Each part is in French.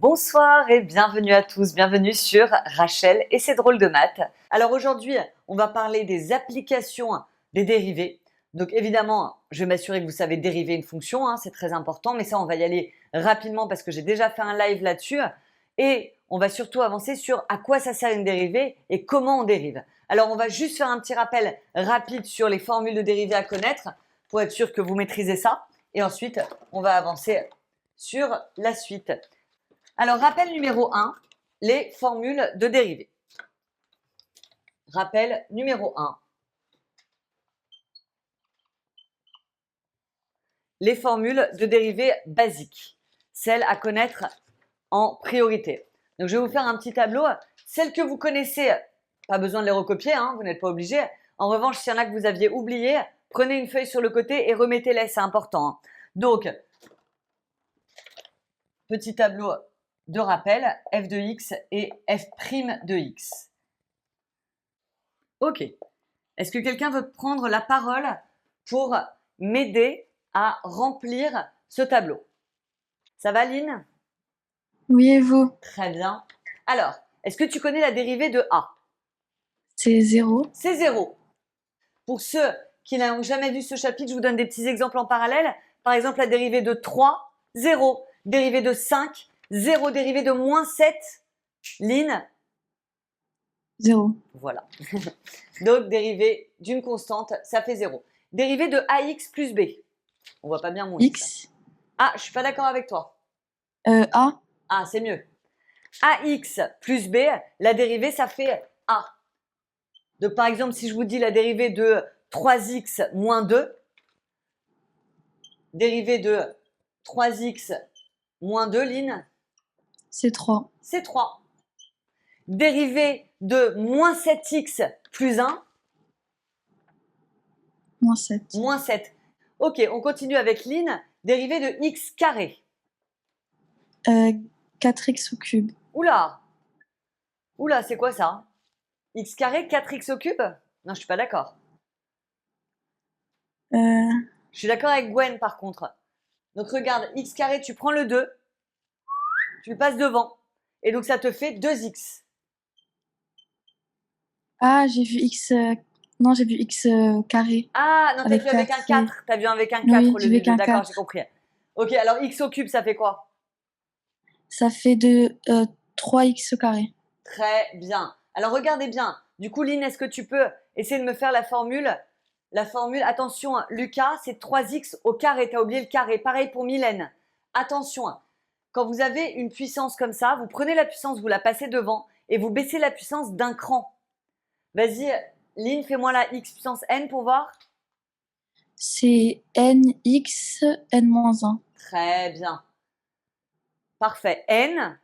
Bonsoir et bienvenue à tous, bienvenue sur Rachel et ses drôles de maths. Alors aujourd'hui, on va parler des applications des dérivés. Donc évidemment, je vais m'assurer que vous savez dériver une fonction, c'est très important, mais ça on va y aller rapidement parce que j'ai déjà fait un live là-dessus. Et on va surtout avancer sur à quoi ça sert une dérivée et comment on dérive. Alors on va juste faire un petit rappel rapide sur les formules de dérivés à connaître pour être sûr que vous maîtrisez ça. Et ensuite, on va avancer sur la suite. Alors, rappel numéro 1, les formules de dérivés. Rappel numéro 1. Les formules de dérivés basiques, celles à connaître en priorité. Donc, je vais vous faire un petit tableau. Celles que vous connaissez, pas besoin de les recopier, vous n'êtes pas obligé. En revanche, s'il y en a que vous aviez oublié, prenez une feuille sur le côté et remettez-les, c'est important. Donc, petit tableau de rappel, f de x et f' de x. Ok. Est-ce que quelqu'un veut prendre la parole pour m'aider à remplir ce tableau? Ça va, Lynn? Oui, et vous? Très bien. Alors, est-ce que tu connais la dérivée de a? C'est 0. C'est 0. Pour ceux qui n'ont jamais vu ce chapitre, je vous donne des petits exemples en parallèle. Par exemple, la dérivée de 3, 0. Dérivée de 5, 0. Dérivée de moins 7, Lynn? 0. Voilà. Donc, dérivée d'une constante, ça fait 0. Dérivée de ax plus b. On voit pas bien mon x. X. Ah, je suis pas d'accord avec toi. A. Ah, c'est mieux. ax plus b, la dérivée, ça fait a. Donc, par exemple, si je vous dis la dérivée de 3x moins 2, dérivée de 3x moins 2, Lynn, C'est 3. c'est 3. Dérivée de moins 7x plus 1, Moins 7. moins 7. Ok, on continue avec Lynn. Dérivée de x carré. 4x au cube. Oula, oula, c'est quoi ça? X carré, 4x au cube? Non, je suis pas d'accord. Euh, Je suis d'accord avec Gwen par contre. Donc regarde, x carré, tu prends le 2, tu le passes devant. Et donc ça te fait 2x. j'ai vu X. Non, j'ai vu X carré. Ah, non, t'as Avec vu avec 4. un 4. T'as vu avec un 4 Oui, au j'ai lieu vu du 2. qu'un D'accord, j'ai 4. compris. Ok, alors x au cube, ça fait quoi? Ça fait 3x au carré. Très bien. Alors regardez bien. Du coup, Lynn, est-ce que tu peux essayer de me faire la formule? La formule, attention, Lucas, c'est 3x au carré. T'as oublié le carré. Pareil pour Mylène. Attention, quand vous avez une puissance comme ça, vous prenez la puissance, vous la passez devant et vous baissez la puissance d'un cran. Vas-y, Lynn, fais-moi la x puissance n pour voir. C'est nx n-1. Très bien. Parfait. N,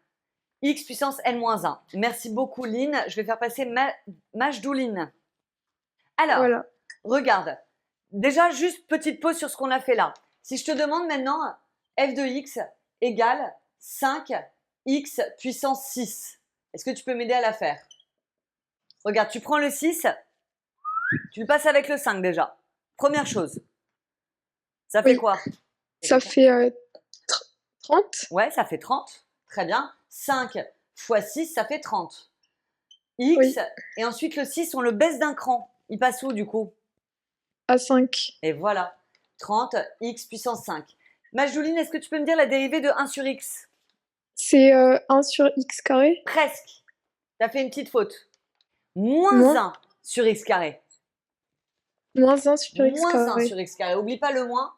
x puissance n-1. Merci beaucoup, Lynn. Je vais faire passer Majdouline. Alors, Voilà. regarde. Déjà, juste petite pause sur ce qu'on a fait là. Si je te demande maintenant f de x égale 5x puissance 6, est-ce que tu peux m'aider à la faire? Regarde, tu prends le 6, tu le passes avec le 5 déjà. Première chose. Ça fait Oui. quoi? Ça fait 30. Ouais, ça fait 30. Très bien. 5 fois 6, ça fait 30. X, Oui. et ensuite le 6, on le baisse d'un cran. Il passe où du coup? À 5. Et voilà. 30, x puissance 5. Majouline, est-ce que tu peux me dire la dérivée de 1 sur x? C'est 1 sur x carré. Presque. Tu as fait une petite faute. Moins Moins. 1 sur x carré. Moins 1 sur x Moins 1 carré. sur x carré. Oublie pas le moins.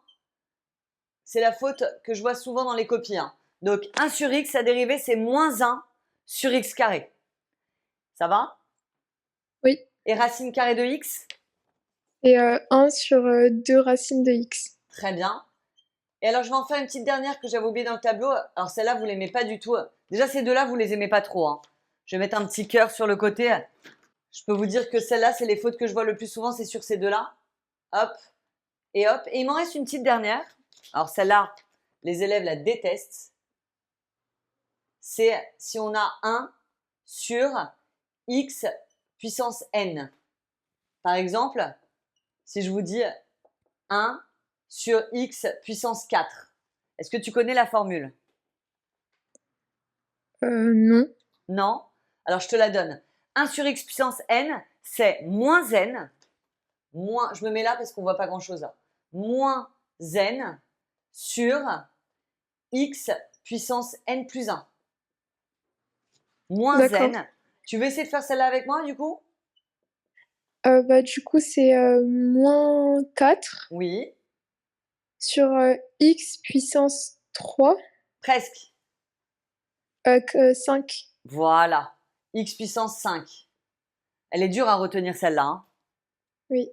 C'est la faute que je vois souvent dans les copies. Donc 1 sur x, sa dérivée, c'est moins 1 sur x carré. Ça va? Oui. Et racine carrée de x? Et 1 sur 2 racines de x. Très bien. Et alors, je vais en faire une petite dernière que j'avais oubliée dans le tableau. Alors, celle-là, vous l'aimez pas du tout. Déjà, ces deux-là, vous les aimez pas trop. Je vais mettre un petit cœur sur le côté. Je peux vous dire que celle-là, c'est les fautes que je vois le plus souvent, c'est sur ces deux-là. Hop, et hop. Et il m'en reste une petite dernière. Alors, celle-là, les élèves la détestent. C'est si on a 1 sur x puissance n. Par exemple, si je vous dis 1 sur x puissance 4. Est-ce que tu connais la formule? Non. Non? Alors, je te la donne. 1 sur x puissance n, c'est moins n. Moins, je me mets là parce qu'on ne voit pas grand-chose là. Moins n sur x puissance n plus 1. Moins D'accord. n. Tu veux essayer de faire celle-là avec moi, du coup? Du coup, c'est moins 4 Oui, sur x puissance 3, presque. 5. Voilà. X puissance 5. Elle est dure à retenir celle-là, hein. Oui,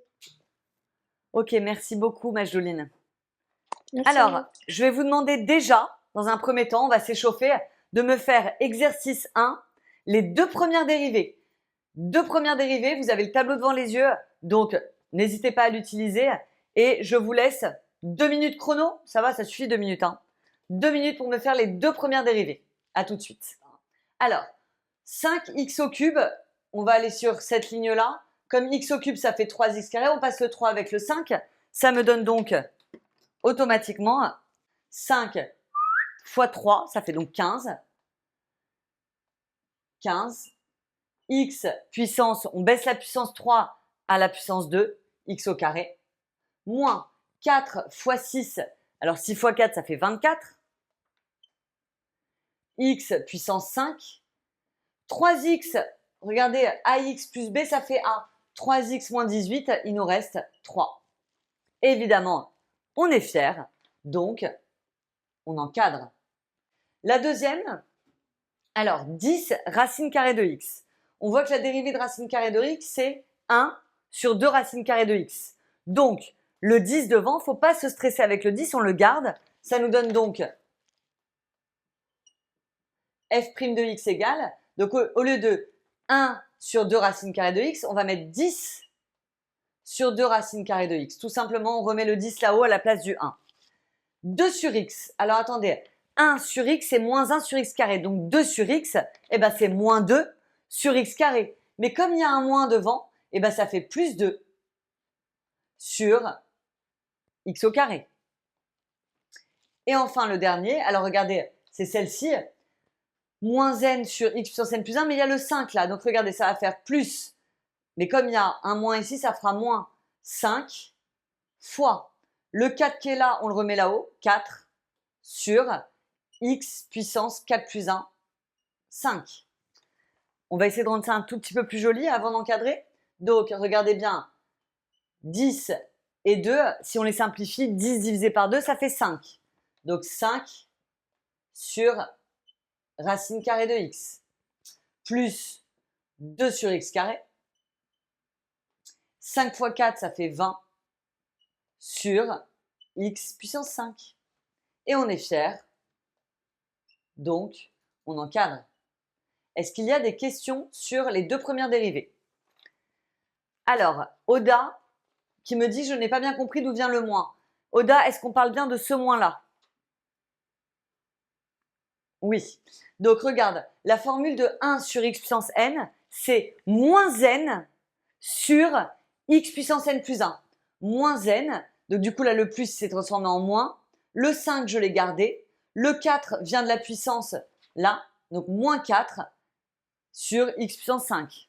Ok, merci beaucoup, Majdoline. merci à Alors, vous. je vais vous demander déjà, dans un premier temps, on va s'échauffer, de me faire exercice 1, les deux premières dérivées. Deux premières dérivées, vous avez le tableau devant les yeux, donc n'hésitez pas à l'utiliser. Et je vous laisse 2 minutes chrono, ça va, ça suffit 2 minutes, hein. 2 minutes pour me faire les deux premières dérivées. À tout de suite. Alors, 5x au cube, on va aller sur cette ligne-là. Comme x au cube, ça fait 3x carré, on passe le 3 avec le 5. Ça me donne donc automatiquement 5 fois 3, ça fait donc 15. 15. X puissance, on baisse la puissance 3 à la puissance 2, x au carré, moins 4 fois 6, alors 6 fois 4, ça fait 24. X puissance 5. 3x, regardez, ax plus b, ça fait a. 3x moins 18, il nous reste 3. Évidemment, on est fiers, donc on encadre. La deuxième, alors 10 racine carrée de x. On voit que la dérivée de racine carrée de x, c'est 1 sur 2 racines carrées de x. Donc, le 10 devant, il ne faut pas se stresser avec le 10, on le garde. Ça nous donne donc f' de x égale, donc au lieu de 1 sur 2 racines carrées de x, on va mettre 10 sur 2 racines carrées de x. Tout simplement, on remet le 10 là-haut à la place du 1. 2 sur x. Alors attendez, 1 sur x, c'est moins 1 sur x carré. Donc 2 sur x, eh ben, c'est moins 2 sur x carré. Mais comme il y a un moins devant, eh ben, ça fait plus 2 sur x au carré. Et enfin, le dernier, alors regardez, c'est celle-ci. Moins n sur x puissance n plus 1, mais il y a le 5 là. Donc regardez, ça va faire plus. Mais comme il y a un moins ici, ça fera moins 5 fois le 4 qui est là, on le remet là-haut, 4 sur x puissance 4 plus 1, 5. On va essayer de rendre ça un tout petit peu plus joli avant d'encadrer. Donc, regardez bien, 10 et 2, si on les simplifie, 10 divisé par 2, ça fait 5. Donc, 5 sur racine carrée de x, plus 2 sur x carré. 5 fois 4, ça fait 20 sur x puissance 5. Et on est fiers, donc on encadre. Est-ce qu'il y a des questions sur les deux premières dérivées? Alors, Oda, qui me dit « Je n'ai pas bien compris d'où vient le moins ». Oda, est-ce qu'on parle bien de ce moins-là? Oui. Donc, regarde, la formule de 1 sur x puissance n, c'est moins n sur x puissance n plus 1. Moins n, donc du coup là le plus s'est transformé en moins. Le 5, je l'ai gardé. Le 4 vient de la puissance là, donc moins 4 sur x puissance 5.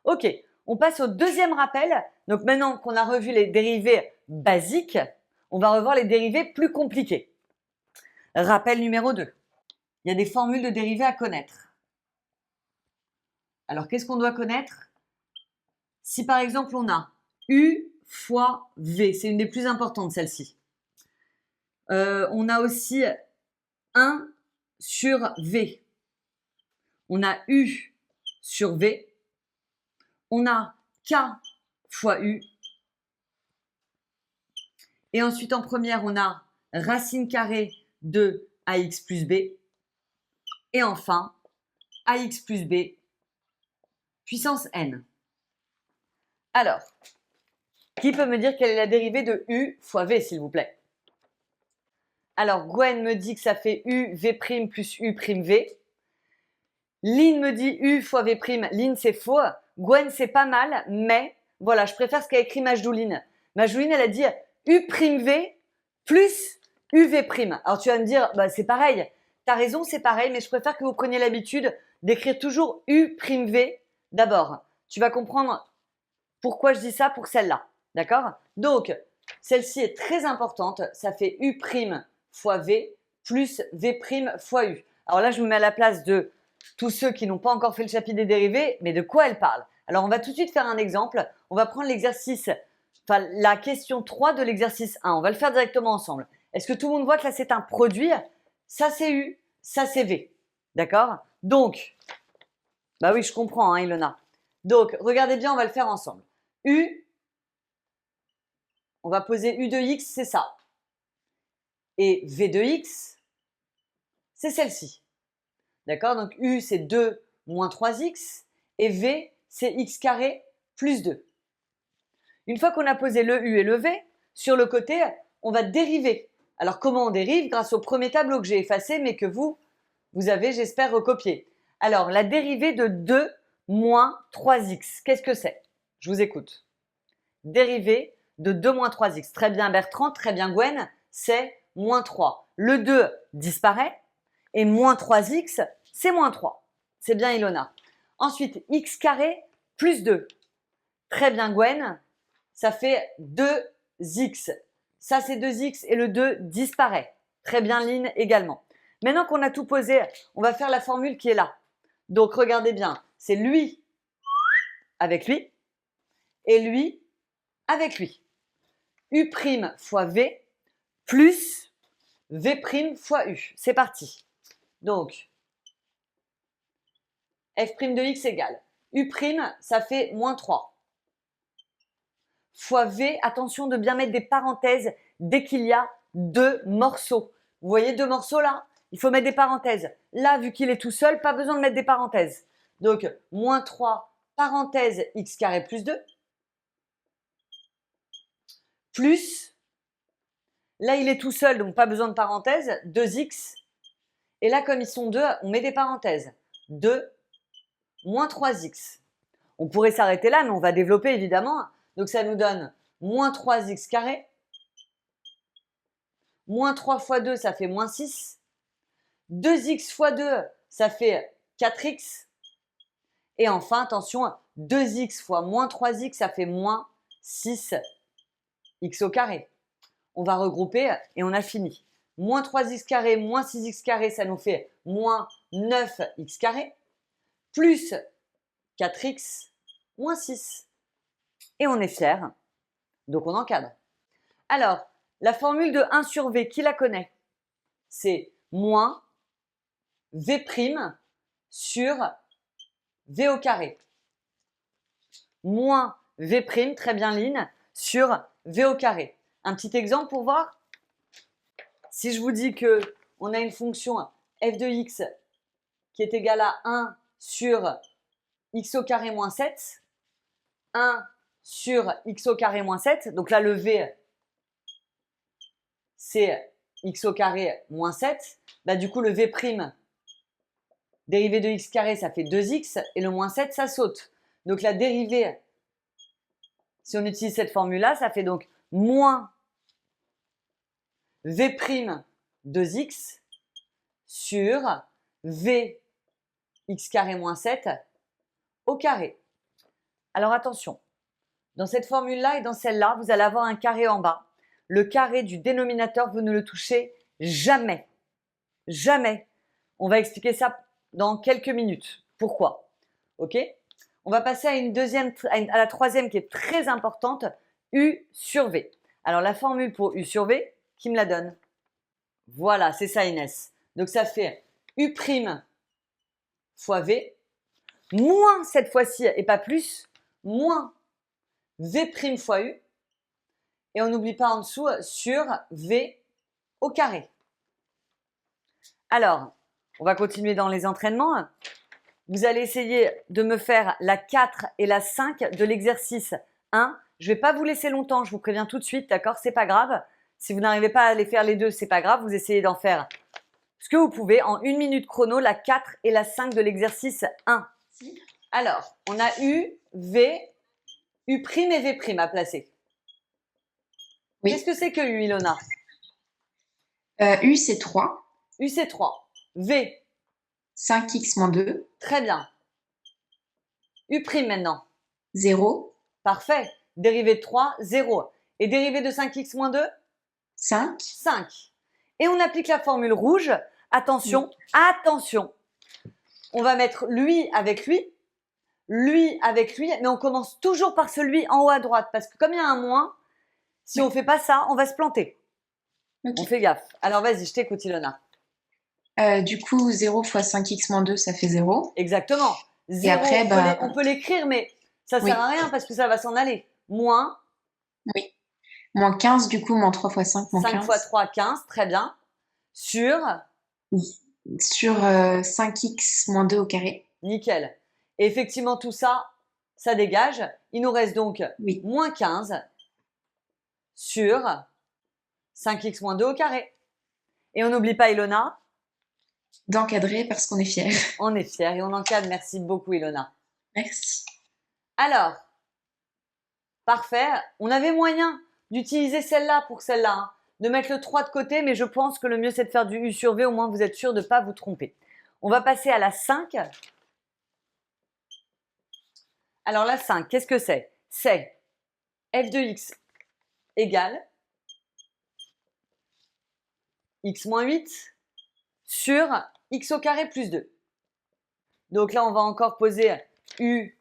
Ok, on passe au deuxième rappel. Donc maintenant qu'on a revu les dérivées basiques, on va revoir les dérivées plus compliquées. Rappel numéro 2. Il y a des formules de dérivées à connaître. Alors qu'est-ce qu'on doit connaître? Si par exemple on a U fois V, c'est une des plus importantes celle-ci. On a aussi 1 sur V. On a U sur V. On a K fois U. Et ensuite en première, on a racine carrée de AX plus B. Et enfin, AX plus B puissance N. Alors, qui peut me dire quelle est la dérivée de U fois V, s'il vous plaît? Alors, Gwen me dit que ça fait UV' plus U'V. Lynn me dit U fois V'. Lynn, c'est faux. Gwen, c'est pas mal, mais voilà, je préfère ce qu'a écrit Majdoline. Majdoline, elle a dit U'V plus UV'. Alors, tu vas me dire, bah, c'est pareil. tu as raison, c'est pareil, mais je préfère que vous preniez l'habitude d'écrire toujours U'V d'abord. Tu vas comprendre pourquoi je dis ça pour celle-là. D'accord? Donc, celle-ci est très importante. Ça fait U' fois V plus V' fois U. Alors là, je me mets à la place de tous ceux qui n'ont pas encore fait le chapitre des dérivés, mais de quoi elle parle? Alors, on va tout de suite faire un exemple. On va prendre l'exercice, enfin la question 3 de l'exercice 1. On va le faire directement ensemble. Est-ce que tout le monde voit que là, c'est un produit? Ça, c'est U, ça, c'est V. D'accord? Donc, bah oui, je comprends, hein, Ilona. Donc, regardez bien, on va le faire ensemble. U, on va poser U de X, c'est ça. Et V de X, c'est celle-ci. D'accord? Donc, U, c'est 2 moins 3X. Et V, c'est X carré plus 2. Une fois qu'on a posé le U et le V, sur le côté, on va dériver. Alors, comment on dérive? Grâce au premier tableau que j'ai effacé, mais que vous avez, j'espère, recopié. Alors, la dérivée de 2 moins 3X, qu'est-ce que c'est? Je vous écoute. Dérivée de 2 moins 3X. Très bien Bertrand, très bien Gwen, c'est moins 3. Le 2 disparaît et moins 3X, c'est moins 3. C'est bien Ilona. Ensuite, X carré plus 2. Très bien Gwen, ça fait 2X. Ça, c'est 2X et le 2 disparaît. Très bien Lynn également. Maintenant qu'on a tout posé, on va faire la formule qui est là. Donc, regardez bien, c'est lui avec lui et lui avec lui. U' fois V plus V' fois U. C'est parti. Donc, F' de X égale U', ça fait moins 3. Fois V, attention de bien mettre des parenthèses dès qu'il y a deux morceaux. Vous voyez deux morceaux là? Il faut mettre des parenthèses. Là, vu qu'il est tout seul, pas besoin de mettre des parenthèses. Donc, moins 3, parenthèse X carré plus 2, plus, là il est tout seul, donc pas besoin de parenthèse, 2X. Et là, comme ils sont deux, on met des parenthèses. 2 moins 3X. On pourrait s'arrêter là, mais on va développer évidemment. Donc ça nous donne moins 3X carré. Moins 3 fois 2, ça fait moins 6. 2X fois 2, ça fait 4X. Et enfin, attention, 2X fois moins 3X, ça fait moins 6X au carré. On va regrouper et on a fini. Moins 3X carré, moins 6X carré, ça nous fait moins 9X carré. Plus 4X, moins 6. Et on est fier, donc on encadre. Alors, la formule de 1 sur V, qui la connaît? C'est moins V' sur V au carré. Moins V', très bien Lynn, sur V au carré. Un petit exemple pour voir? Si je vous dis qu'on a une fonction f de x qui est égale à 1 sur x au carré moins 7, 1 sur x au carré moins 7, donc là le v c'est x au carré moins 7, bah du coup le v', dérivée de x carré, ça fait 2x, et le moins 7, ça saute. Donc la dérivée, si on utilise cette formule-là, ça fait donc moins v' 2x sur v x carré moins 7 au carré. Alors attention, dans cette formule-là et dans celle-là, vous allez avoir un carré en bas. Le carré du dénominateur, vous ne le touchez jamais. Jamais. On va expliquer ça dans quelques minutes. Pourquoi? Ok? On va passer à la troisième qui est très importante, U sur V. Alors la formule pour U sur V, qui me la donne? Voilà, c'est ça Inès. Donc ça fait U' fois V, moins cette fois-ci et pas plus, moins V' fois U. Et on n'oublie pas en dessous sur V au carré. Alors, on va continuer dans les entraînements. Vous allez essayer de me faire la 4 et la 5 de l'exercice 1. Je ne vais pas vous laisser longtemps, je vous préviens tout de suite, d'accord? C'est pas grave. Si vous n'arrivez pas à les faire les deux, c'est pas grave. Vous essayez d'en faire ce que vous pouvez en 1 minute chrono, la 4 et la 5 de l'exercice 1. Alors, on a U, V, U' et V' à placer. Oui. Qu'est-ce que c'est que U, Ilona? U, c'est 3. U, c'est 3. V. 5x moins 2, Très bien. U' maintenant. 0, Parfait. Dérivée de 3, 0. Et dérivée de 5x moins 2, 5, 5. Et on applique la formule rouge. Attention, attention. On va mettre lui avec lui mais on commence toujours par celui en haut à droite. Parce que comme il y a un moins, si on ne fait pas ça, on va se planter. ok. On fait gaffe. Alors vas-y, je t'écoute, Ilona. Du coup, 0 fois 5x moins 2, ça fait 0. Exactement. 0, après, on peut l'écrire, mais ça ne Oui. sert à rien parce que ça va s'en aller. Moins Oui. Moins 15, du coup, moins 3 fois 5, moins 5 15. fois 3, 15. Très bien. Sur, Sur 5x moins 2 au carré. nickel. Et effectivement, tout ça, ça dégage. Il nous reste donc Oui. moins 15 sur 5x moins 2 au carré. Et on n'oublie pas, Ilona, D'encadrer parce qu'on est fiers. on est fiers et on encadre. Merci beaucoup, Ilona. Merci. Alors, parfait. On avait moyen d'utiliser celle-là pour celle-là, hein, de mettre le 3 de côté, mais je pense que le mieux, c'est de faire du U sur V. Au moins, vous êtes sûr de ne pas vous tromper. On va passer à la 5. Alors, la 5, qu'est-ce que c'est? C'est f de x égale x moins 8 sur x au carré plus 2. Donc là, on va encore poser U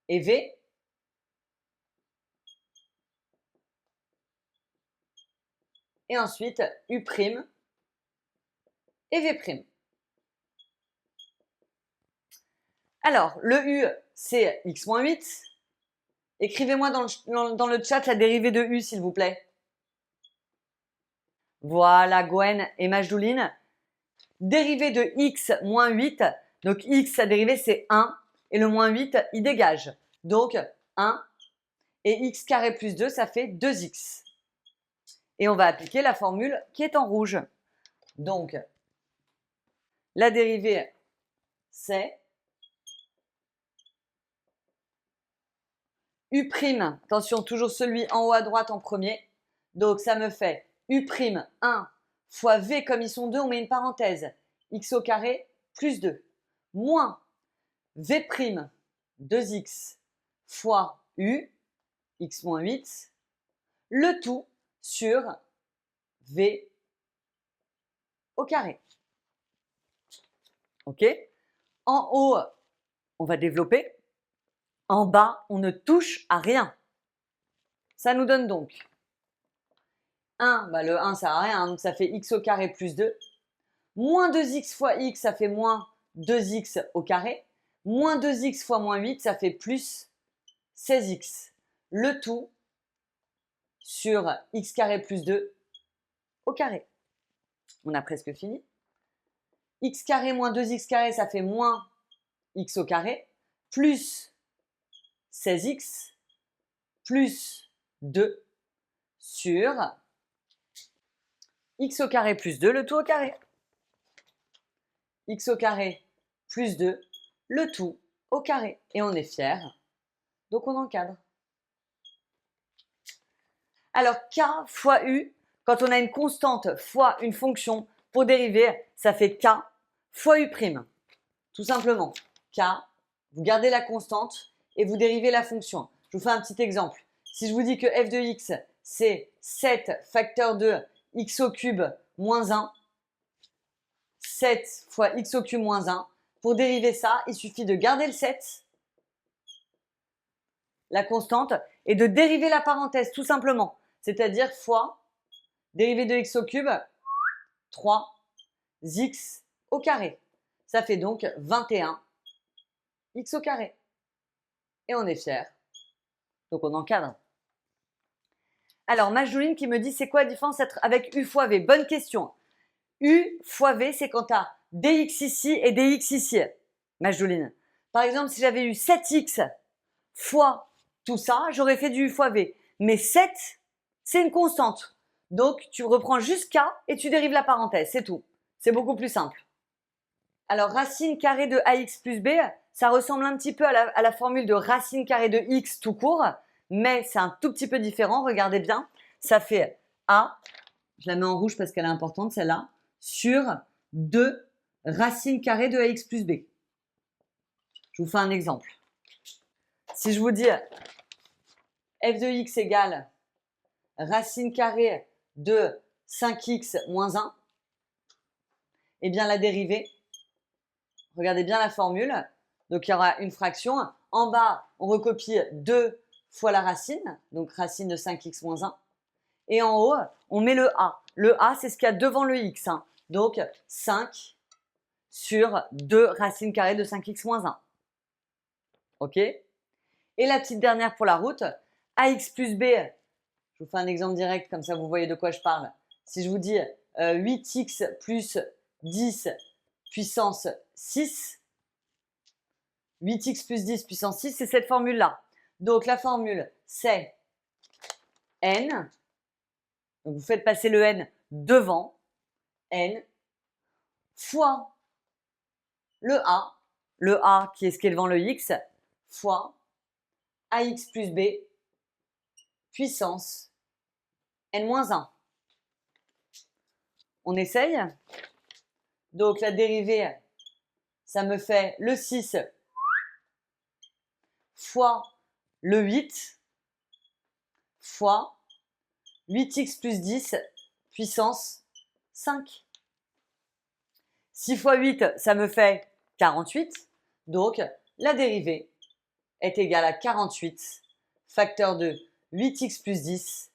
et V. Et ensuite, U' et V'. Alors, le U, c'est x moins 8. Écrivez-moi dans le chat la dérivée de U, s'il vous plaît. Voilà, Gwen et Majouline. Dérivée de x moins 8. Donc, x, sa dérivée, c'est 1. Et le moins 8, il dégage. Donc, 1. Et x carré plus 2, ça fait 2x. Et on va appliquer la formule qui est en rouge. Donc, la dérivée, c'est U', attention, toujours celui en haut à droite en premier. Donc, ça me fait U', 1 fois V, comme ils sont 2, on met une parenthèse. X au carré plus 2. Moins V', 2x fois U, x moins 8. Le tout sur V au carré. OK? En haut, on va développer. En bas, on ne touche à rien. Ça nous donne donc 1, le 1 sert à rien, donc ça fait x au carré plus 2. Moins 2x fois x, ça fait moins 2x au carré. Moins 2x fois moins 8, ça fait plus 16x. Le tout sur x carré plus 2 au carré. On a presque fini. X carré moins 2x carré, ça fait moins x au carré, plus 16x, plus 2 sur x au carré plus 2, le tout au carré. X au carré plus 2, le tout au carré. Et on est fiers, donc on encadre. Alors, k fois u, quand on a une constante fois une fonction, pour dériver, ça fait k fois u'. Tout simplement, k, vous gardez la constante et vous dérivez la fonction. Je vous fais un petit exemple. Si je vous dis que f de x, c'est 7 facteur de x au cube moins 1, 7 fois x au cube moins 1, pour dériver ça, il suffit de garder le 7, la constante, et de dériver la parenthèse, tout simplement. C'est-à-dire fois dérivée de x au cube, 3x au carré. Ça fait donc 21 x au carré. Et on est fiers. Donc on encadre. Alors, Majouline qui me dit, c'est quoi la différence avec u fois v? Bonne question. U fois v, c'est quand tu as dx ici et dx ici, Majouline. Par exemple, si j'avais eu 7x fois tout ça, j'aurais fait du u fois v. Mais 7, c'est une constante. Donc, tu reprends juste k et tu dérives la parenthèse, c'est tout. C'est beaucoup plus simple. Alors, racine carrée de ax plus b, ça ressemble un petit peu à la formule de racine carrée de x tout court, mais c'est un tout petit peu différent. Regardez bien, ça fait a, je la mets en rouge parce qu'elle est importante celle-là, sur 2 racine carrée de ax plus b. Je vous fais un exemple. Si je vous dis f de x égale racine carrée de 5x moins 1, eh bien la dérivée, regardez bien la formule, donc il y aura une fraction. En bas, on recopie 2 fois la racine, donc racine de 5x moins 1. Et en haut, on met le a. Le a, c'est ce qu'il y a devant le x. Donc 5 sur 2 racine carrée de 5x moins 1. OK? Et la petite dernière pour la route, ax plus b, je vous fais un exemple direct, comme ça vous voyez de quoi je parle. Si je vous dis 8x plus 10 puissance 6, 8x plus 10 puissance 6, c'est cette formule-là. Donc la formule, c'est n, donc vous faites passer le n devant, n, fois le a qui est ce qui est devant le x, fois ax plus b, puissance n-1. On essaye. Donc la dérivée, ça me fait le 6 fois le 8 fois 8x plus 10 puissance 5. 6 fois 8, ça me fait 48. Donc la dérivée est égale à 48 facteur de 8x plus 10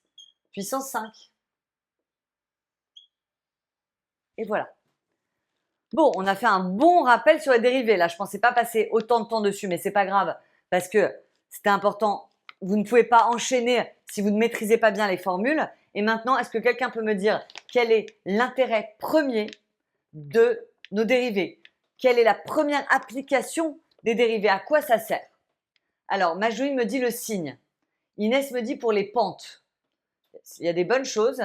puissance 5. Et voilà. Bon, on a fait un bon rappel sur les dérivées. Là, je ne pensais pas passer autant de temps dessus, mais c'est pas grave parce que c'était important. Vous ne pouvez pas enchaîner si vous ne maîtrisez pas bien les formules. Et maintenant, est-ce que quelqu'un peut me dire quel est l'intérêt premier de nos dérivés? Quelle est la première application des dérivés? À quoi ça sert? Alors, Majoï me dit le signe. Inès me dit pour les pentes. Il y a des bonnes choses.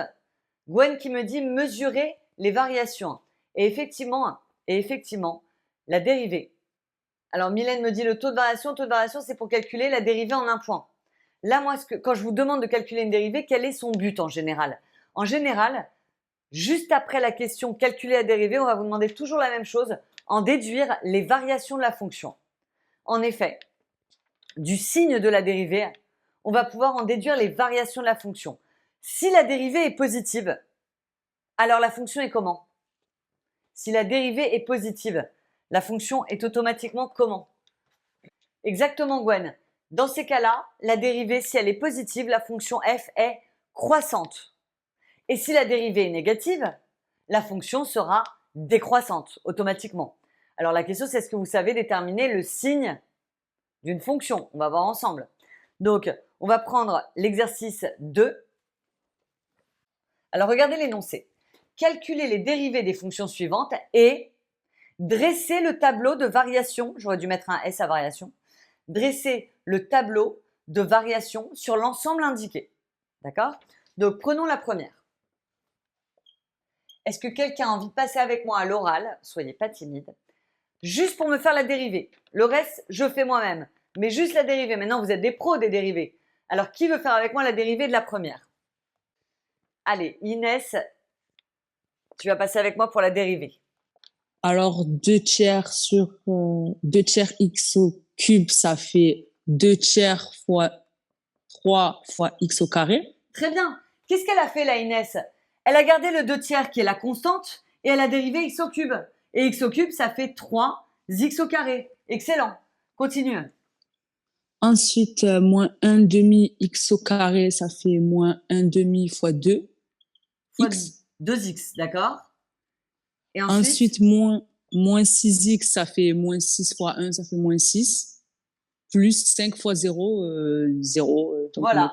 Gwen qui me dit mesurer les variations. Et effectivement, la dérivée. Alors, Mylène me dit le taux de variation, c'est pour calculer la dérivée en un point. Là, moi, quand je vous demande de calculer une dérivée, quel est son but en général? En général, juste après la question calculer la dérivée, on va vous demander toujours la même chose, en déduire les variations de la fonction. En effet, du signe de la dérivée, on va pouvoir en déduire les variations de la fonction. Si la dérivée est positive, alors la fonction est comment? Si la dérivée est positive, la fonction est automatiquement comment? Exactement, Gwen. Dans ces cas-là, la dérivée, si elle est positive, la fonction f est croissante. Et si la dérivée est négative, la fonction sera décroissante automatiquement. Alors la question, c'est est-ce que vous savez déterminer le signe d'une fonction? On va voir ensemble. Donc, on va prendre l'exercice 2. Alors, regardez l'énoncé. Calculer les dérivées des fonctions suivantes et dresser le tableau de variation. J'aurais dû mettre un S à variation. Dresser le tableau de variation sur l'ensemble indiqué. D'accord? Donc, prenons la première. Est-ce que quelqu'un a envie de passer avec moi à l'oral? Soyez pas timide. Juste pour me faire la dérivée. Le reste, je fais moi-même. Mais juste la dérivée. Maintenant, vous êtes des pros des dérivées. Alors, qui veut faire avec moi la dérivée de la première? Allez, Inès, tu vas passer avec moi pour la dérivée. Alors, 2 tiers sur 2 tiers x au cube, ça fait 2 tiers fois 3 fois x au carré. Très bien. Qu'est-ce qu'elle a fait, la Inès? Elle a gardé le 2 tiers qui est la constante et elle a dérivé x au cube. Et x au cube, ça fait 3 x au carré. Excellent. Continue. Ensuite, moins 1 demi x au carré, ça fait moins 1 demi fois 2 Fois x. 2x, d'accord? Et Ensuite, moins 6x, ça fait moins 6 fois 1, ça fait moins 6. Plus 5 fois 0, 0. Voilà.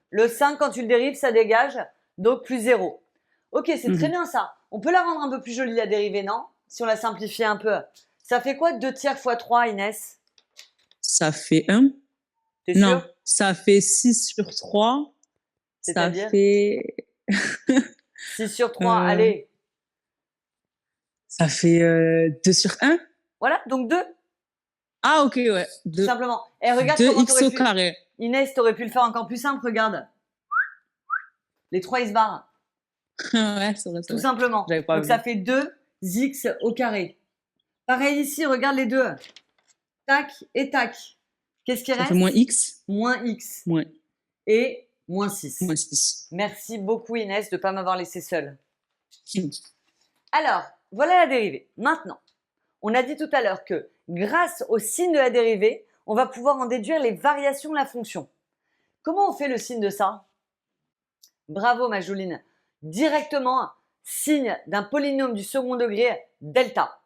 Le 5, quand tu le dérives, ça dégage. Donc, plus 0. Ok, c'est très bien ça. On peut la rendre un peu plus jolie, la dérivée, non? Si on la simplifie un peu. Ça fait quoi 2 tiers fois 3, Inès? Ça fait 1. T'es Non, sûr? ça fait 6 sur 3. Ça C'est-à-dire fait... 6 sur 3, allez. Ça fait 2 sur 1. Voilà, donc 2. Ah, ok, ouais. Tout simplement. Et regarde 2 comment x au pu... carré. Inès, t'aurais pu le faire encore plus simple, regarde. Les 3, ils se barrent. Ouais, c'est vrai, c'est Tout vrai. simplement. J'avais pas Donc vu. ça fait 2x au carré. Pareil ici, regarde les deux. Tac et tac. Qu'est-ce qui Ça reste? fait moins x, Moins x moins, et moins 6. moins 6. Merci beaucoup Inès de ne pas m'avoir laissé seule. Alors, voilà la dérivée. Maintenant, on a dit tout à l'heure que grâce au signe de la dérivée, on va pouvoir en déduire les variations de la fonction. Comment on fait le signe de ça? Bravo ma Joline. Directement, signe d'un polynôme du second degré, delta.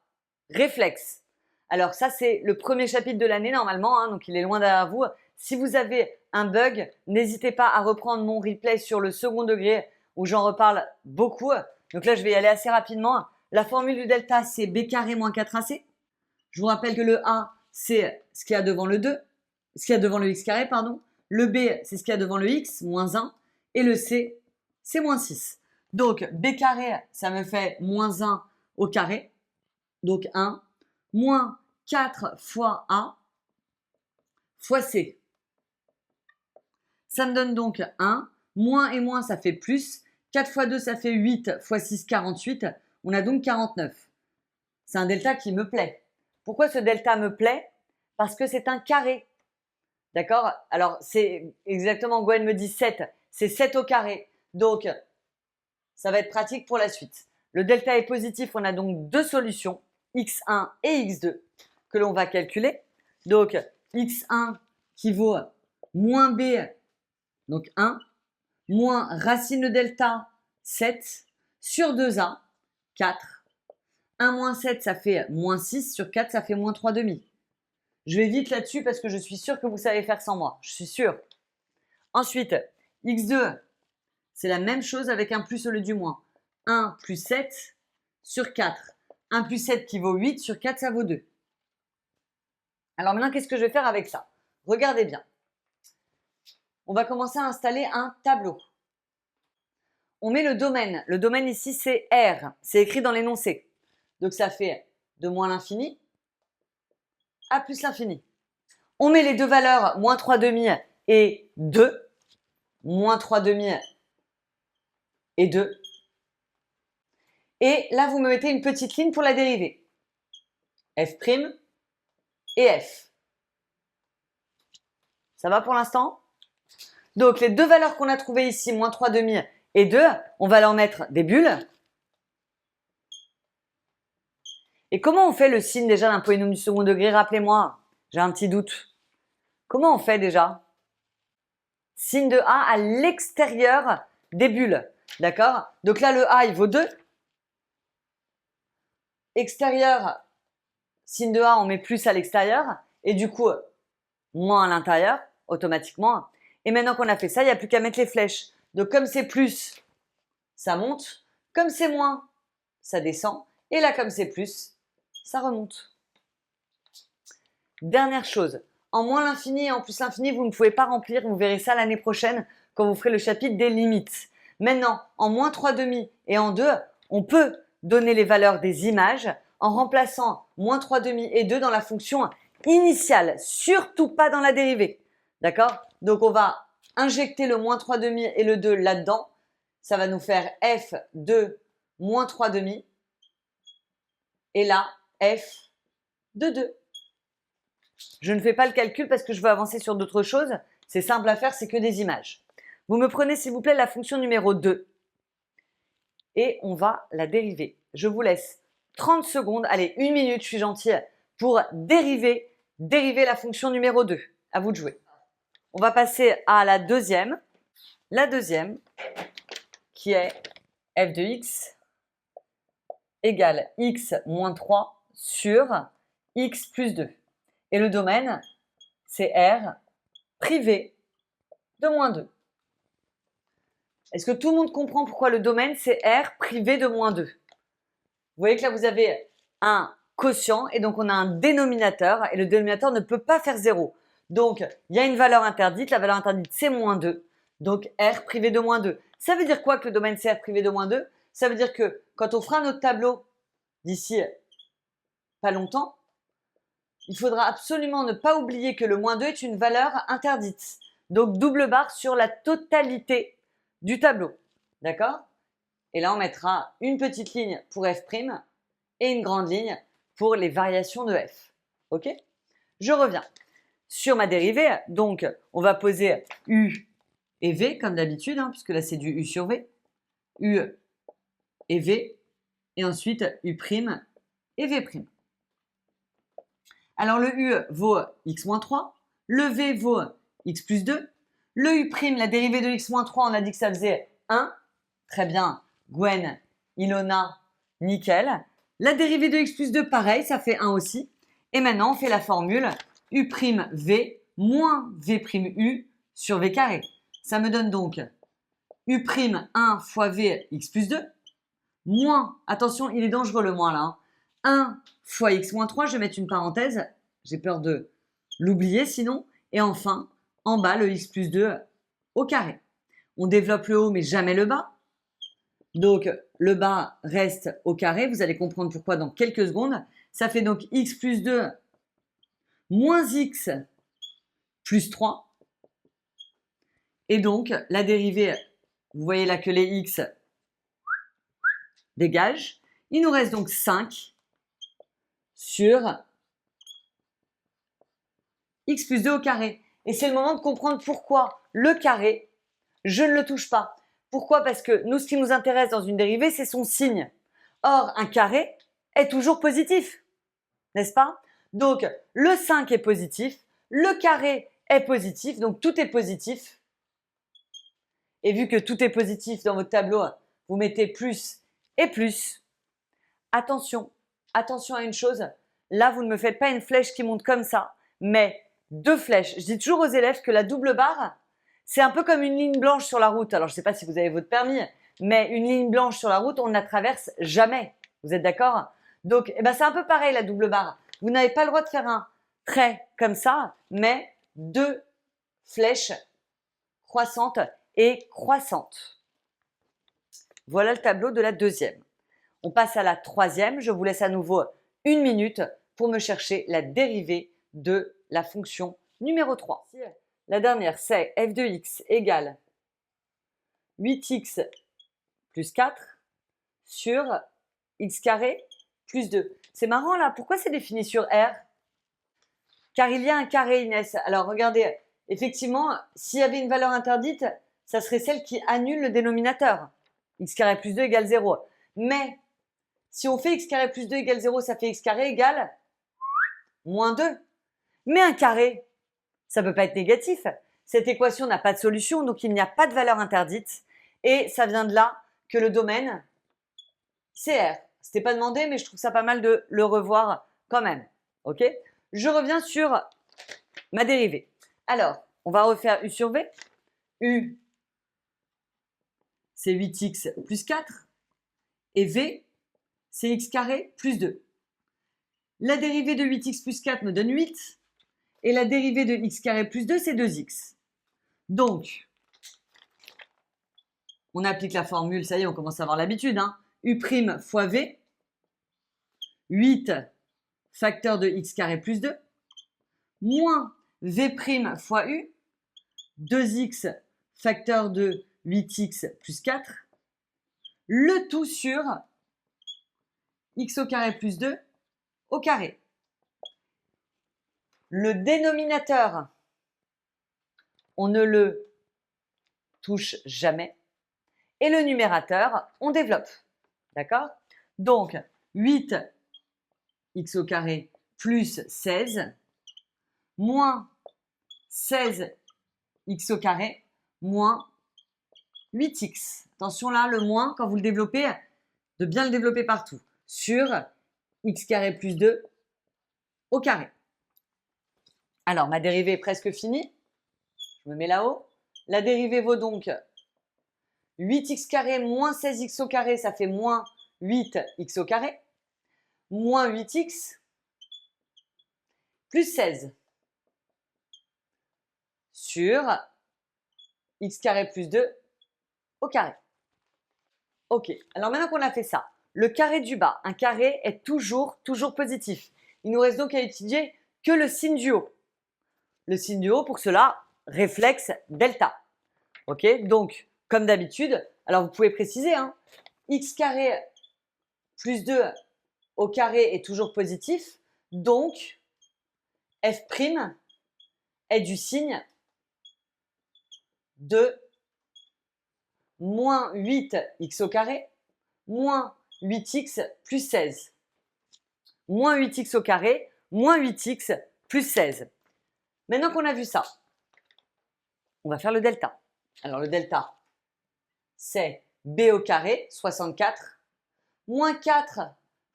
Réflexe. Alors ça, c'est le premier chapitre de l'année normalement, hein, donc il est loin derrière vous. Si vous avez un bug, n'hésitez pas à reprendre mon replay sur le second degré où j'en reparle beaucoup. Donc là, je vais y aller assez rapidement. La formule du delta, c'est b carré moins 4ac. Je vous rappelle que le a, c'est ce qu'il y a devant le 2, ce qu'il y a devant le x carré, pardon. Le b, c'est ce qu'il y a devant le x, moins 1. Et le c, c'est moins 6. Donc, b carré, ça me fait moins 1 au carré. Donc 1, moins 4 fois a fois c. Ça me donne donc 1. Moins et moins, ça fait plus. 4 fois 2, ça fait 8 fois 6, 48. On a donc 49. C'est un delta qui me plaît. Pourquoi ce delta me plaît? Parce que c'est un carré. D'accord? Alors, c'est exactement, Gwen me dit 7. C'est 7 au carré. Donc, ça va être pratique pour la suite. Le delta est positif. On a donc deux solutions, x1 et x2, que l'on va calculer. Donc, x1 qui vaut moins b, donc 1, moins racine de delta, 7, sur 2a, 4. 1 moins 7, ça fait moins 6, sur 4, ça fait moins 3 demi. Je vais vite là-dessus parce que je suis sûre que vous savez faire sans moi. Je suis sûre. Ensuite, x2, c'est la même chose avec un plus au lieu du moins. 1 plus 7 sur 4. 1 plus 7 qui vaut 8 sur 4, ça vaut 2. Alors maintenant, qu'est-ce que je vais faire avec ça? Regardez bien. On va commencer à installer un tableau. On met le domaine. Le domaine ici, c'est R. C'est écrit dans l'énoncé. Donc ça fait de moins l'infini à plus l'infini. On met les deux valeurs, moins 3 demi et 2. Moins 3 demi et 2. Et là, vous me mettez une petite ligne pour la dérivée. F' et F. Ça va pour l'instant? Donc, les deux valeurs qu'on a trouvées ici, moins 3 demi et 2, on va leur mettre des bulles. Et comment on fait le signe déjà d'un polynôme du second degré? Rappelez-moi, j'ai un petit doute. Comment on fait déjà? Signe de A à l'extérieur des bulles. D'accord? Donc là, le A, il vaut 2. Extérieur, signe de A, on met plus à l'extérieur. Et du coup, moins à l'intérieur, automatiquement. Et maintenant qu'on a fait ça, il n'y a plus qu'à mettre les flèches. Donc comme c'est plus, ça monte. Comme c'est moins, ça descend. Et là, comme c'est plus, ça remonte. Dernière chose, en moins l'infini et en plus l'infini, vous ne pouvez pas remplir. Vous verrez ça l'année prochaine quand vous ferez le chapitre des limites. Maintenant, en moins 3 demi et en 2, on peut donner les valeurs des images en remplaçant moins 3 demi et 2 dans la fonction initiale, surtout pas dans la dérivée. D'accord? Donc on va injecter le moins 3 demi et le 2 là-dedans. Ça va nous faire f de moins 3 demi. Et là, f de 2. Je ne fais pas le calcul parce que je veux avancer sur d'autres choses. C'est simple à faire, c'est que des images. Vous me prenez s'il vous plaît la fonction numéro 2 et on va la dériver. Je vous laisse 30 secondes, allez 1 minute, je suis gentille, pour dériver la fonction numéro 2. À vous de jouer. On va passer à la deuxième. La deuxième qui est f de x égale x moins 3 sur x plus 2. Et le domaine, c'est R privé de moins 2. Est-ce que tout le monde comprend pourquoi le domaine, c'est R privé de moins 2? Vous voyez que là, vous avez un quotient et donc on a un dénominateur et le dénominateur ne peut pas faire 0. Donc, il y a une valeur interdite. La valeur interdite, c'est moins 2. Donc, R privé de moins 2. Ça veut dire quoi que le domaine, c'est R privé de moins 2? Ça veut dire que quand on fera notre tableau d'ici pas longtemps, il faudra absolument ne pas oublier que le moins 2 est une valeur interdite. Donc, double barre sur la totalité du tableau. D'accord? Et là, on mettra une petite ligne pour f' et une grande ligne pour les variations de f. Ok? Je reviens sur ma dérivée. Donc, on va poser u et v comme d'habitude, hein, puisque là, c'est du u sur v. U et v. Et ensuite, u' et v'. Alors, le u vaut x-3. Le v vaut x plus 2. Le u', la dérivée de x-3, on a dit que ça faisait 1. Très bien. Gwen, Ilona, nickel. La dérivée de x plus 2, pareil, ça fait 1 aussi. Et maintenant, on fait la formule u'v moins v'u sur v carré. Ça me donne donc u'1 fois v x plus 2 moins, attention, il est dangereux le moins là, hein, 1 fois x moins 3, je vais mettre une parenthèse, j'ai peur de l'oublier sinon. Et enfin, en bas, le x plus 2 au carré. On développe le haut mais jamais le bas. Donc, le bas reste au carré. Vous allez comprendre pourquoi dans quelques secondes. Ça fait donc x plus 2 moins x plus 3. Et donc, la dérivée, vous voyez là que les x dégagent. Il nous reste donc 5 sur x plus 2 au carré. Et c'est le moment de comprendre pourquoi le carré, je ne le touche pas. Pourquoi? Parce que nous, ce qui nous intéresse dans une dérivée, c'est son signe. Or, un carré est toujours positif, n'est-ce pas? Donc, le 5 est positif, le carré est positif, donc tout est positif. Et vu que tout est positif dans votre tableau, vous mettez plus et plus. Attention, attention à une chose. Là, vous ne me faites pas une flèche qui monte comme ça, mais 2 flèches. Je dis toujours aux élèves que la double barre, c'est un peu comme une ligne blanche sur la route. Alors, je ne sais pas si vous avez votre permis, mais une ligne blanche sur la route, on ne la traverse jamais. Vous êtes d'accord? Donc, eh ben, c'est un peu pareil la double barre. Vous n'avez pas le droit de faire un trait comme ça, mais 2 flèches croissantes et croissantes. Voilà le tableau de la deuxième. On passe à la troisième. Je vous laisse à nouveau 1 minute pour me chercher la dérivée de la fonction numéro 3. La dernière, c'est f de x égale 8x plus 4 sur x carré plus 2. C'est marrant là, pourquoi c'est défini sur R? Car il y a un carré, Inès. Alors regardez, effectivement, s'il y avait une valeur interdite, ça serait celle qui annule le dénominateur. X carré plus 2 égale 0. Mais si on fait x carré plus 2 égale 0, ça fait x carré égale moins 2. Mais un carré, ça ne peut pas être négatif. Cette équation n'a pas de solution, donc il n'y a pas de valeur interdite. Et ça vient de là que le domaine, c'est R. C'était pas demandé, mais je trouve ça pas mal de le revoir quand même. Ok? Je reviens sur ma dérivée. Alors, on va refaire u sur v. U, c'est 8x plus 4. Et v, c'est x carré plus 2. La dérivée de 8x plus 4 me donne 8. Et la dérivée de x carré plus 2, c'est 2x. Donc, on applique la formule, ça y est, on commence à avoir l'habitude. Hein. U' fois v, 8 facteur de x carré plus 2, moins v' fois u, 2x facteur de 8x plus 4, le tout sur x au carré plus 2 au carré. Le dénominateur, on ne le touche jamais. Et le numérateur, on développe. D'accord? Donc, 8x au carré plus 16, moins 16x au carré, moins 8x. Attention là, le moins, quand vous le développez, de bien le développer partout. Sur x carré plus 2 au carré. Alors, ma dérivée est presque finie. Je me mets là-haut. La dérivée vaut donc 8x carré moins 16x au carré, ça fait moins 8x au carré, moins 8x plus 16 sur x carré plus 2 au carré. Ok, alors maintenant qu'on a fait ça, le carré du bas, un carré est toujours positif. Il nous reste donc à étudier que le signe du haut. Le signe du haut, pour cela, réflexe delta. Ok, donc, comme d'habitude, alors vous pouvez préciser, hein, x carré plus 2 au carré est toujours positif, donc f' est du signe de moins 8x au carré moins 8x plus 16. Moins 8x au carré moins 8x plus 16. Maintenant qu'on a vu ça, on va faire le delta. Alors le delta, c'est b au carré, 64, moins 4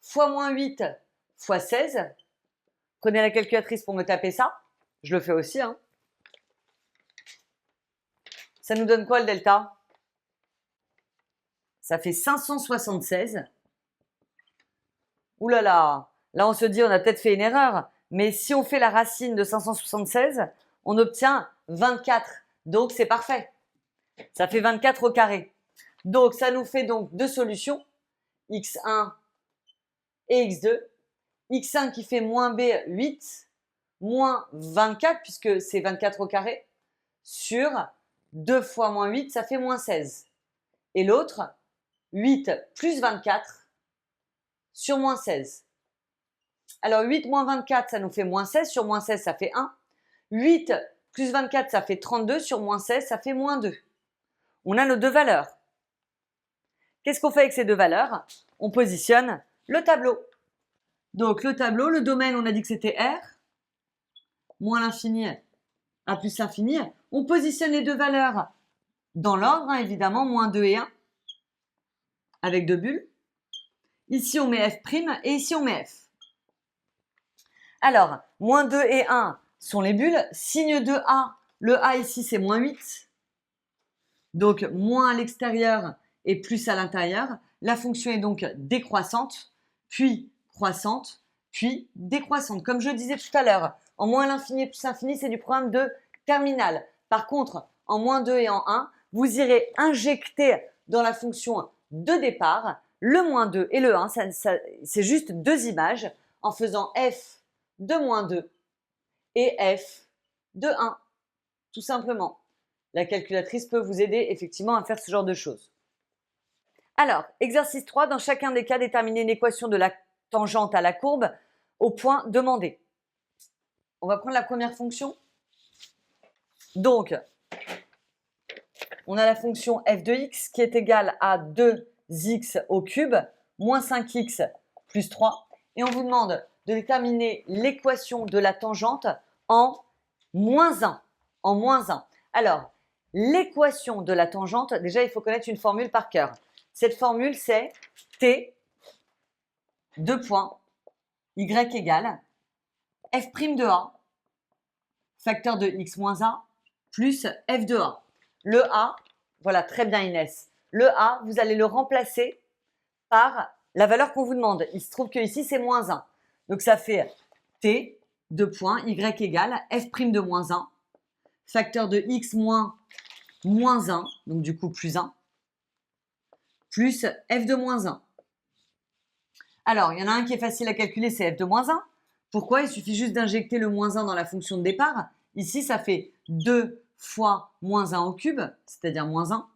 fois moins 8 fois 16. Prenez la calculatrice pour me taper ça. Je le fais aussi. Hein. Ça nous donne quoi le delta? Ça fait 576. Ouh là là, là on se dit on a peut-être fait une erreur. Mais si on fait la racine de 576, on obtient 24. Donc c'est parfait. Ça fait 24 au carré. Donc ça nous fait donc deux solutions. x1 et x2. x1 qui fait moins b 8 moins 24 puisque c'est 24 au carré sur 2 fois moins 8 ça fait moins 16. Et l'autre 8 plus 24 sur moins 16. Alors 8 moins 24 ça nous fait moins 16 sur moins 16 ça fait 1. 8 plus 24 ça fait 32 sur moins 16 ça fait moins 2. On a nos deux valeurs. Qu'est-ce qu'on fait avec ces deux valeurs? On positionne le tableau. Donc le tableau, le domaine, on a dit que c'était R, moins l'infini, A plus l'infini. On positionne les deux valeurs dans l'ordre, hein, évidemment, moins 2 et 1, avec deux bulles. Ici, on met F' et ici, on met F. Alors, moins 2 et 1 sont les bulles. Signe de A, le A ici, c'est moins 8. Donc, moins à l'extérieur et plus à l'intérieur. La fonction est donc décroissante, puis croissante, puis décroissante. Comme je disais tout à l'heure, en moins l'infini plus l'infini, c'est du programme de terminale. Par contre, en moins 2 et en 1, vous irez injecter dans la fonction de départ le moins 2 et le 1. C'est juste deux images en faisant f de moins 2 et f de 1, tout simplement. La calculatrice peut vous aider effectivement à faire ce genre de choses. Alors, exercice 3, dans chacun des cas, déterminer une équation de la tangente à la courbe au point demandé. On va prendre la première fonction. Donc, on a la fonction f de x qui est égale à 2x au cube moins 5x plus 3. Et on vous demande de déterminer l'équation de la tangente en moins 1. En moins 1. Alors, l'équation de la tangente, déjà, il faut connaître une formule par cœur. Cette formule, c'est t, deux points, y égale f' de a, facteur de x moins a, plus f de a. Le a, voilà, très bien Inès. Le a, vous allez le remplacer par la valeur qu'on vous demande. Il se trouve que ici, c'est moins 1. Donc, ça fait t, deux points, y égale f' de moins 1, facteur de x moins 1, donc du coup plus 1, plus f de moins 1. Alors, il y en a un qui est facile à calculer, c'est f de moins 1. Pourquoi? Il suffit juste d'injecter le moins 1 dans la fonction de départ. Ici, ça fait 2 fois moins 1 au cube, c'est-à-dire moins 1,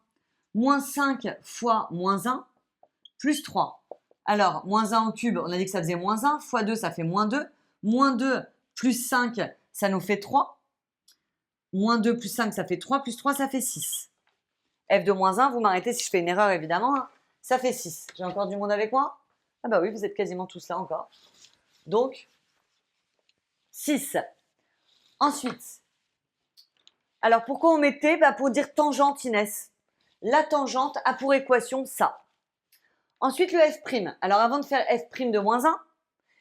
moins 5 fois moins 1, plus 3. Alors, moins 1 au cube, on a dit que ça faisait moins 1, fois 2, ça fait moins 2. Moins 2 plus 5, ça nous fait 3. Moins 2 plus 5, ça fait 3, plus 3, ça fait 6. F de moins 1, vous m'arrêtez si je fais une erreur, évidemment. Hein. Ça fait 6. J'ai encore du monde avec moi? Ah bah oui, vous êtes quasiment tous là encore. Donc, 6. Ensuite, alors pourquoi on mettait? Pour dire tangente, Inès. La tangente a pour équation ça. Ensuite, le f'. Alors, avant de faire f' de moins 1,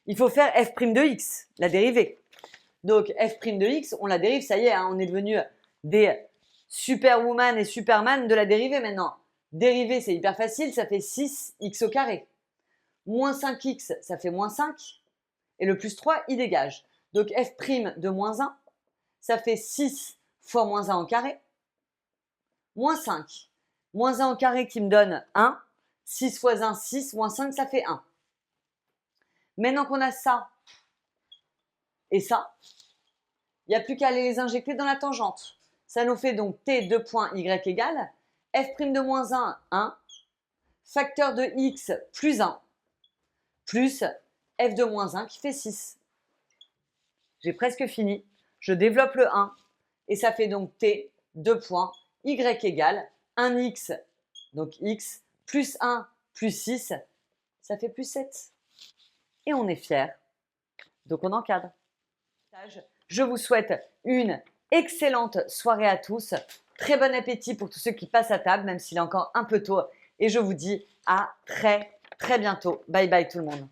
il faut faire f' de x, la dérivée. Donc, f' de x, on la dérive, ça y est, hein, on est devenu des superwoman et superman de la dérivée maintenant. Dérivée, c'est hyper facile, ça fait 6x au carré. Moins 5x, ça fait moins 5. Et le plus 3, il dégage. Donc, f' de moins 1, ça fait 6 fois moins 1 au carré. Moins 5. Moins 1 au carré qui me donne 1. 6 fois 1, 6. Moins 5, ça fait 1. Maintenant qu'on a ça et ça, il n'y a plus qu'à aller les injecter dans la tangente. Ça nous fait donc t, deux points, y égale f' de moins 1, 1, facteur de x plus 1 plus f de moins 1 qui fait 6. J'ai presque fini. Je développe le 1 et ça fait donc t, 2 points, y égale 1x, donc x, plus 1 plus 6, ça fait plus 7. Et on est fiers. Donc on encadre. Je vous souhaite une excellente soirée à tous. Très bon appétit pour tous ceux qui passent à table, même s'il est encore un peu tôt. Et je vous dis à très bientôt. Bye bye tout le monde.